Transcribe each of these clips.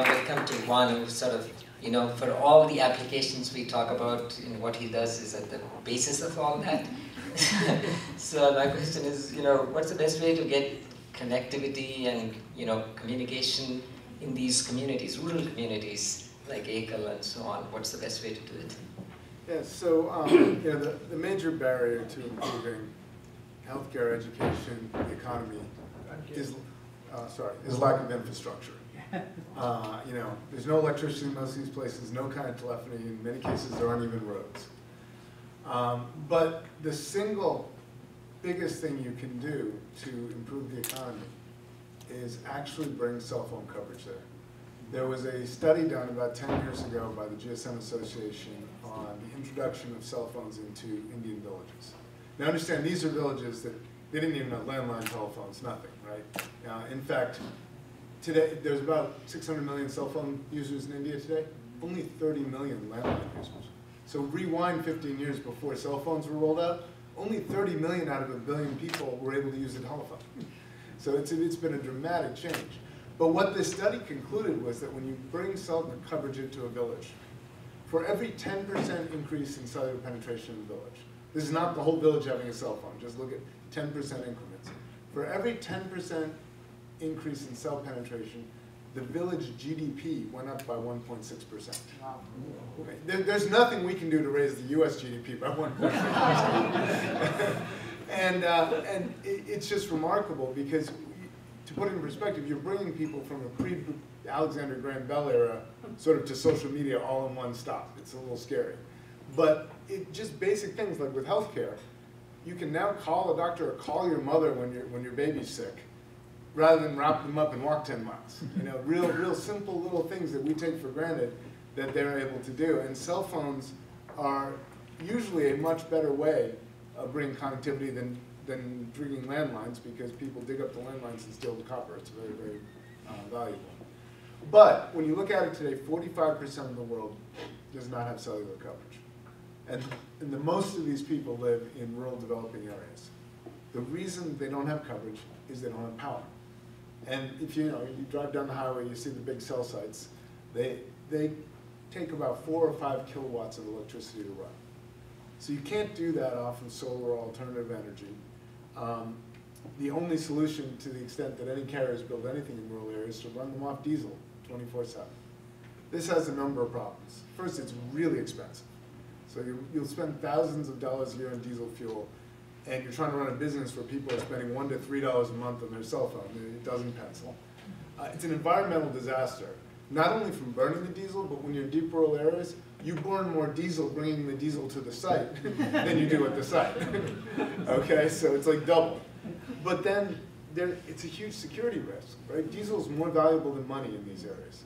it come to one who sort of, for all the applications we talk about, what he does is at the basis of all that. So my question is, what's the best way to get connectivity and, communication in these communities, rural communities like Ekal and so on? What's the best way to do it? Yeah, so the major barrier to improving healthcare, education, economy is lack of infrastructure. There's no electricity in most of these places, no kind of telephony. In many cases, there aren't even roads. But the single biggest thing you can do to improve the economy is actually bring cell phone coverage there. There was a study done about 10 years ago by the GSM Association on the introduction of cell phones into Indian villages. Now understand, these are villages that they didn't even have landline telephones, nothing, right? In fact, today, there's about 600 million cell phone users in India today, only 30 million landline users. So rewind 15 years before cell phones were rolled out, only 30 million out of 1 billion people were able to use a telephone. So it's been a dramatic change. But what this study concluded was that when you bring cell coverage into a village, for every 10% increase in cellular penetration in the village, this is not the whole village having a cell phone, just look at 10% increments. For every 10% increase in cell penetration, the village GDP went up by 1.6%. Wow. Okay. There's nothing we can do to raise the US GDP by 1.6%. and it's just remarkable because, to put it in perspective, you're bringing people from a pre-Alexander Graham Bell era sort of to social media all in one stop. It's a little scary. But just basic things like with healthcare, you can now call a doctor or call your mother when your baby's sick, rather than wrap them up and walk 10 miles. Real simple little things that we take for granted that they're able to do. And cell phones are usually a much better way of bringing connectivity than digging landlines, because people dig up the landlines and steal the copper. It's very, very valuable. But when you look at it today, 45% of the world does not have cellular coverage. And the most of these people live in rural developing areas. The reason they don't have coverage is they don't have power. And if you drive down the highway, you see the big cell sites. They take about 4 or 5 kilowatts of electricity to run. So you can't do that off of solar or alternative energy. The only solution, to the extent that any carriers build anything in rural areas, is to run them off diesel 24/7. This has a number of problems. First, it's really expensive. So you'll spend thousands of dollars a year on diesel fuel, and you're trying to run a business where people are spending $1 to $3 a month on their cell phone. It doesn't pencil. It's an environmental disaster, not only from burning the diesel, but when you're in deep rural areas, you burn more diesel bringing the diesel to the site than you do at the site. Okay, so it's like double. But then it's a huge security risk, right? Diesel is more valuable than money in these areas.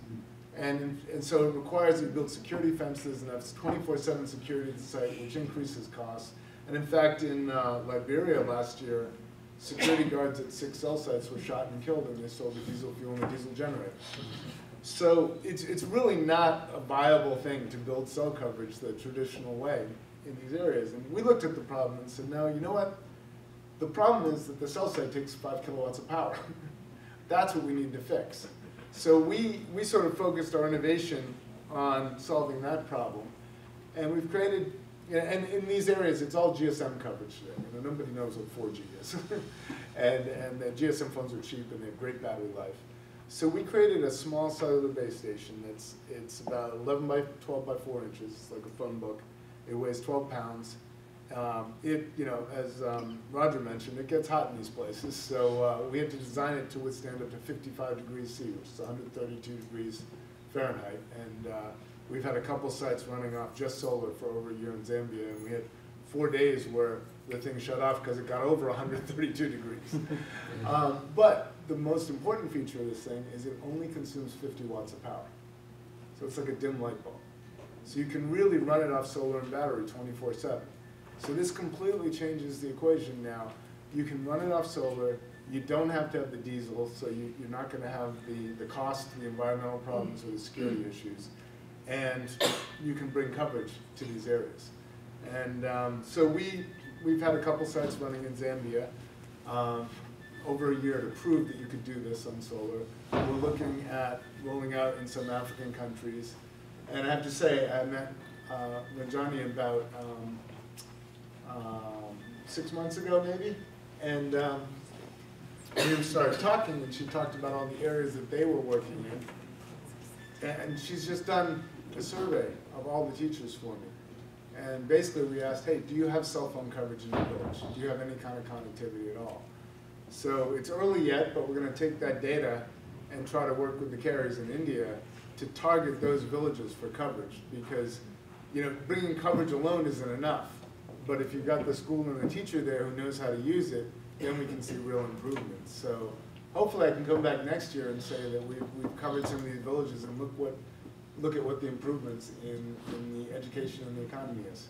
And so it requires you to build security fences and have 24/7 security at the site, which increases costs. And in fact, in Liberia last year, security guards at 6 cell sites were shot and killed, and they sold the diesel fuel and the diesel generator. So it's really not a viable thing to build cell coverage the traditional way in these areas. And we looked at the problem and said, no, you know what? The problem is that the cell site takes 5 kilowatts of power. That's what we need to fix. So we sort of focused our innovation on solving that problem. And we've created, and in these areas, it's all GSM coverage today. Nobody knows what 4G is. and the GSM phones are cheap and they have great battery life. So we created a small cellular base station. It's about 11 by 12 by 4 inches. It's like a phone book. It weighs 12 pounds. As Roger mentioned, it gets hot in these places. So we had to design it to withstand up to 55 degrees C, which is 132 degrees Fahrenheit. And we've had a couple sites running off just solar for over a year in Zambia. And we had 4 days where the thing shut off because it got over 132 degrees. But the most important feature of this thing is it only consumes 50 watts of power. So it's like a dim light bulb. So you can really run it off solar and battery 24/7. So this completely changes the equation now. You can run it off solar. You don't have to have the diesel, so you're not going to have the cost, the environmental problems, or the security issues. And you can bring coverage to these areas. And so we've had a couple sites running in Zambia. over a year to prove that you could do this on solar. We're looking at rolling out in some African countries. And I have to say, I met Ranjani about 6 months ago, maybe, and we started talking, and she talked about all the areas that they were working in. And she's just done a survey of all the teachers for me. And basically we asked, hey, do you have cell phone coverage in your village? Do you have any kind of connectivity at all? So it's early yet, but we're going to take that data and try to work with the carriers in India to target those villages for coverage, because bringing coverage alone isn't enough. But if you've got the school and the teacher there who knows how to use it, then we can see real improvements. So hopefully I can come back next year and say that we've covered some of these villages and look at what the improvements in the education and the economy is.